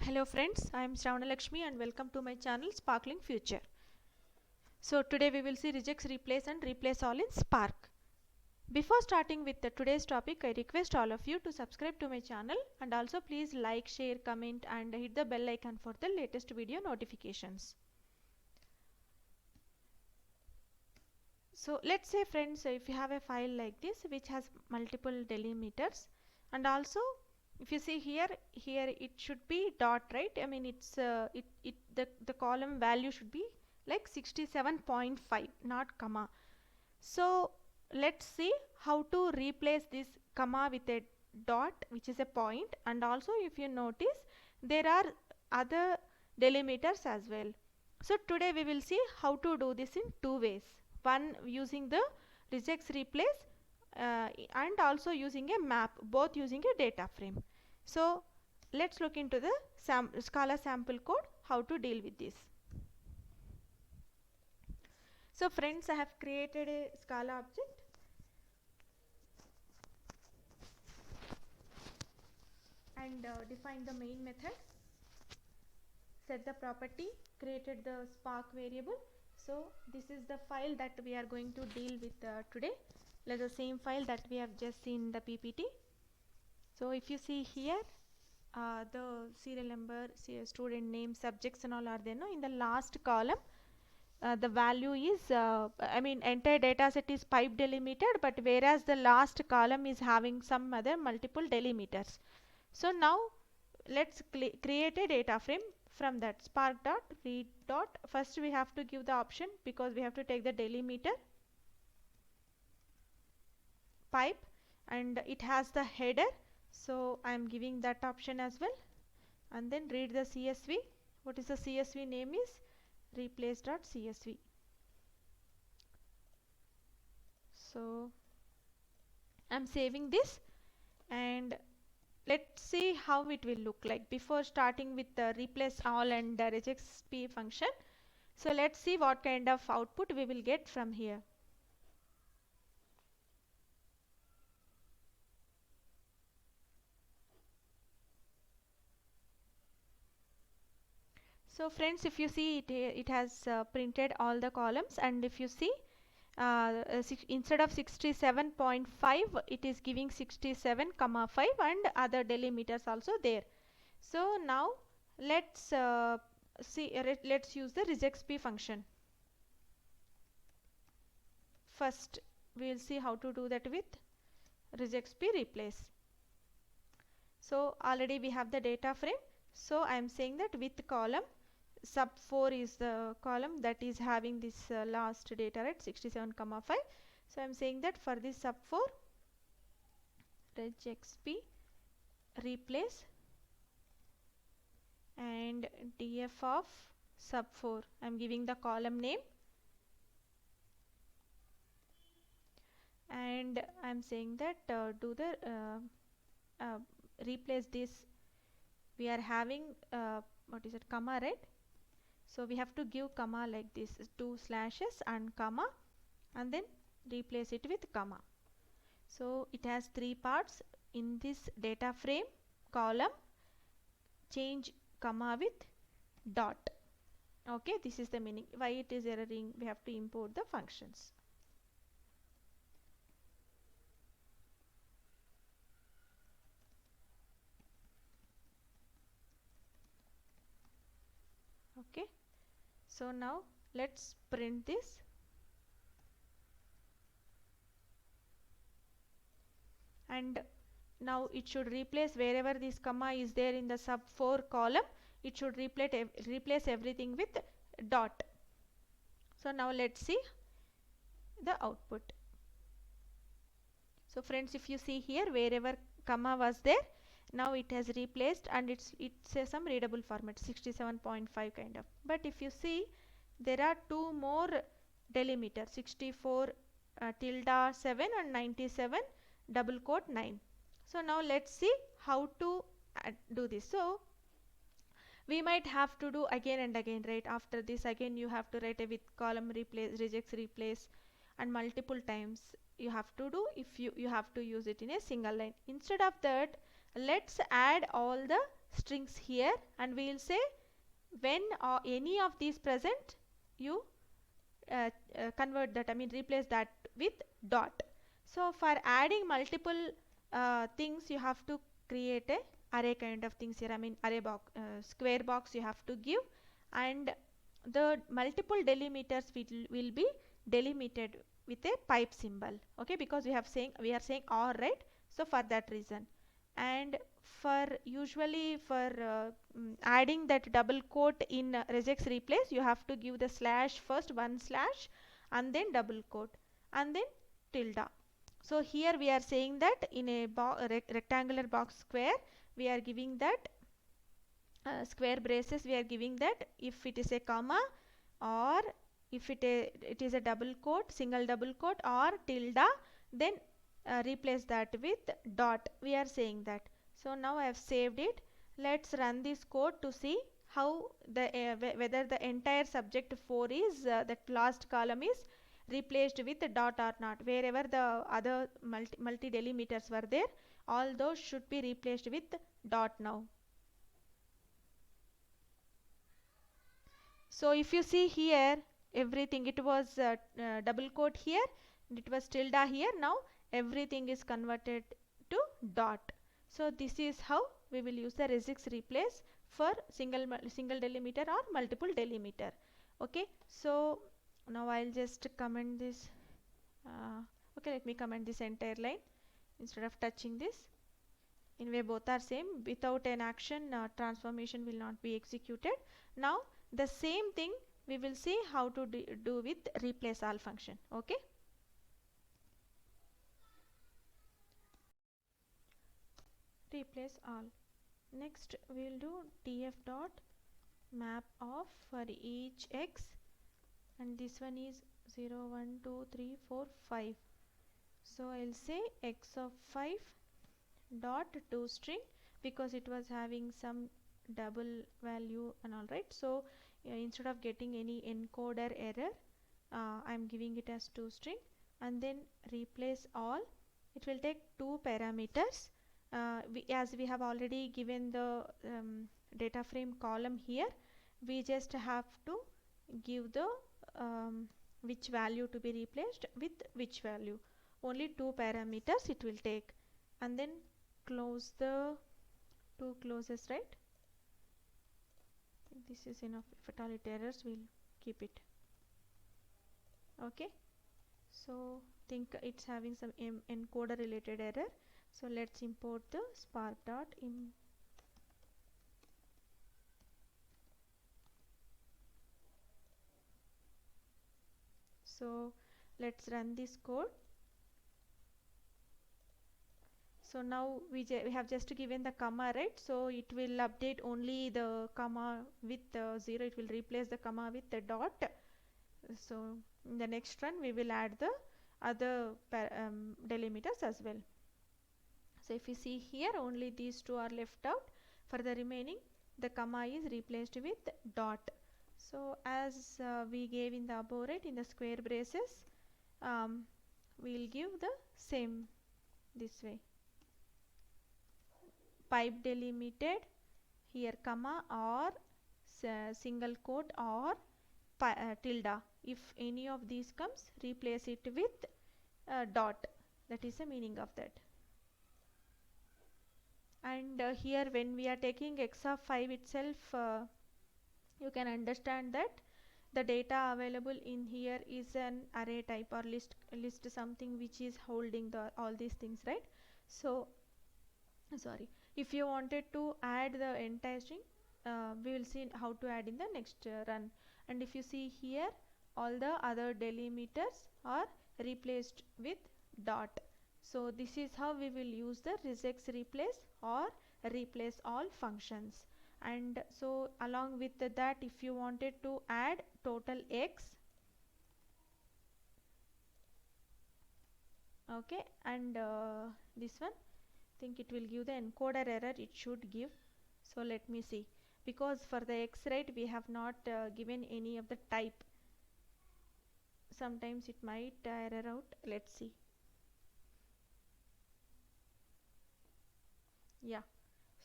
Hello friends, I am Shravana Lakshmi and welcome to my channel Sparkling Future. So today we will see regex replace and replace all in Spark. Before starting with today's topic, I request all of you to subscribe to my channel and also please like, share, comment and hit the bell icon for the latest video notifications. So let's say friends, if you have a file like this which has multiple delimiters, and also if you see here it should be dot, right? I mean it's the column value should be like 67.5, not comma. So let's see how to replace this comma with a dot, which is a point, and also if you notice there are other delimiters as well. So today we will see how to do this in two ways. One using the regex replace and also using a map, both using a data frame. So let's look into the Scala sample code, how to deal with this. So friends, I have created a Scala object and defined the main method, set the property, created the Spark variable. So this is the file that we are going to deal with today, like the same file that we have just seen in the PPT. So if you see here, the serial number, student name, subjects and all are there. No, in the last column, the value is, I mean entire data set is pipe delimited, but whereas the last column is having some other multiple delimiters. So now let's create a data frame from that. Spark dot read dot, first we have to give the option because we have to take the delimiter pipe and it has the header, so I am giving that option as well. And then read the CSV. What is the CSV name is replace.csv. So I'm saving this and let's see how it will look like before starting with the replace all and the regex p function. So let's see what kind of output we will get from here. So friends, if you see it has printed all the columns, and if you see instead of 67.5 it is giving 67,5 and other delimiters also there. So now let's let's use the regexp function. First we will see how to do that with regexp replace. So already we have the data frame, so I am saying that with column sub 4 is the column that is having this last data, right, 67,5. So I am saying that for this sub 4 regexp replace and df of sub 4, I am giving the column name and I am saying that do the replace this. We are having what is it, comma, right? So we have to give comma like this, 2 slashes and comma, and then replace it with comma. So it has 3 parts. In this data frame column, change comma with dot. Okay, this is the meaning. Why it is erroring? We have to import the functions. Okay, so now let's print this. And now it should replace wherever this comma is there in the sub 4 column, it should replace everything with dot. So now let's see the output. So friends, if you see here, wherever comma was there, now it has replaced and it's some readable format, 67.5 kind of. But if you see, there are two more delimiters, 64 tilde 7 and 97 double quote 9. So now let's see how to do this. So we might have to do again and again, right? After this again you have to write a with column replace, regex replace, and multiple times you have to do if you have to use it in a single line. Instead of that, let's add all the strings here, and we will say when any of these present, you convert that, I mean replace that with dot. So for adding multiple things, you have to create a array kind of things here, I mean array box, square box you have to give, and the multiple delimiters will be delimited with a pipe symbol, okay, because we are saying or, right? So for that reason. And for usually for adding that double quote in regex replace, you have to give the slash first, one slash, and then double quote, and then tilde. So here we are saying that in a rectangular box square, we are giving that square braces, we are giving that if it is a comma, or if it is a double quote, single double quote, or tilde, then replace that with dot, we are saying that. So now I have saved it. Let's run this code to see how the whether the entire subject 4 is that last column is replaced with dot or not. Wherever the other multi delimiters were there, all those should be replaced with dot now. So if you see here, everything, it was double quote here, it was tilde here, now everything is converted to dot. So this is how we will use the regex replace for single delimiter or multiple delimiter. Okay, so now I'll just comment this. Okay, let me comment this entire line instead of touching this. Anyway, both are same. Without an action, transformation will not be executed. Now the same thing we will see how to do with replace all function. Okay, replace all. Next we will do df dot map of for each x, and this one is 0 1 2 3 4 5. So I'll say x of 5 dot toString, because it was having some double value and all, right? So instead of getting any encoder error, I'm giving it as toString, and then replace all. It will take two parameters. As we have already given the data frame column here, we just have to give the which value to be replaced with which value. Only two parameters it will take, and then close the two closes, right? This is enough. If at all it errors, we'll keep it. Okay, so think it's having some encoder related error, so let's import the spark dot in. So let's run this code. So now we have just given the comma, right? So it will update only the comma with 0, it will replace the comma with the dot. So in the next run we will add the other delimiters as well. So if you see here, only these two are left out. For the remaining, the comma is replaced with dot. So as we gave in the above, right, in the square braces, we will give the same this way. Pipe delimited, here comma or single quote or tilde. If any of these comes, replace it with dot. That is the meaning of that. And here when we are taking x of 5 itself, you can understand that the data available in here is an array type or list something which is holding the all these things, right? So sorry, if you wanted to add the entire string, we will see how to add in the next run. And if you see here, all the other delimiters are replaced with dot. So this is how we will use the regex replace or replace all functions. And so along with that, if you wanted to add total x, okay, and this one, think it will give the encoder error, it should give. So let me see, because for the x, right, we have not given any of the type. Sometimes it might error out. Let's see. Yeah,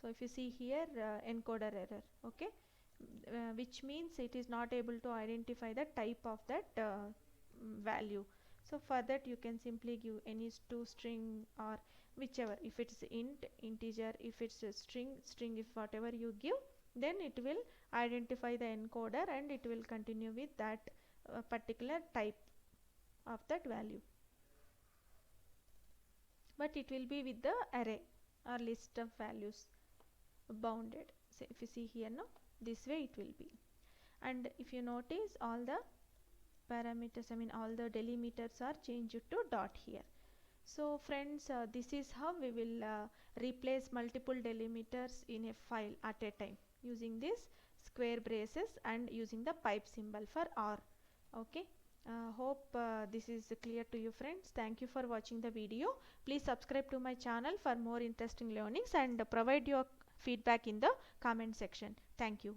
So if you see here, encoder error, okay, which means it is not able to identify the type of that value. So for that you can simply give any two string or whichever, if it's int, integer, if it's a string, if whatever you give, then it will identify the encoder and it will continue with that particular type of that value, but it will be with the array or list of values bounded. So if you see here now, this way it will be. And if you notice, all the parameters, I mean all the delimiters are changed to dot here. So friends, this is how we will replace multiple delimiters in a file at a time using this square braces and using the pipe symbol for OR. Okay. Hope this is clear to you friends. Thank you for watching the video. Please subscribe to my channel for more interesting learnings and provide your feedback in the comment section. Thank you.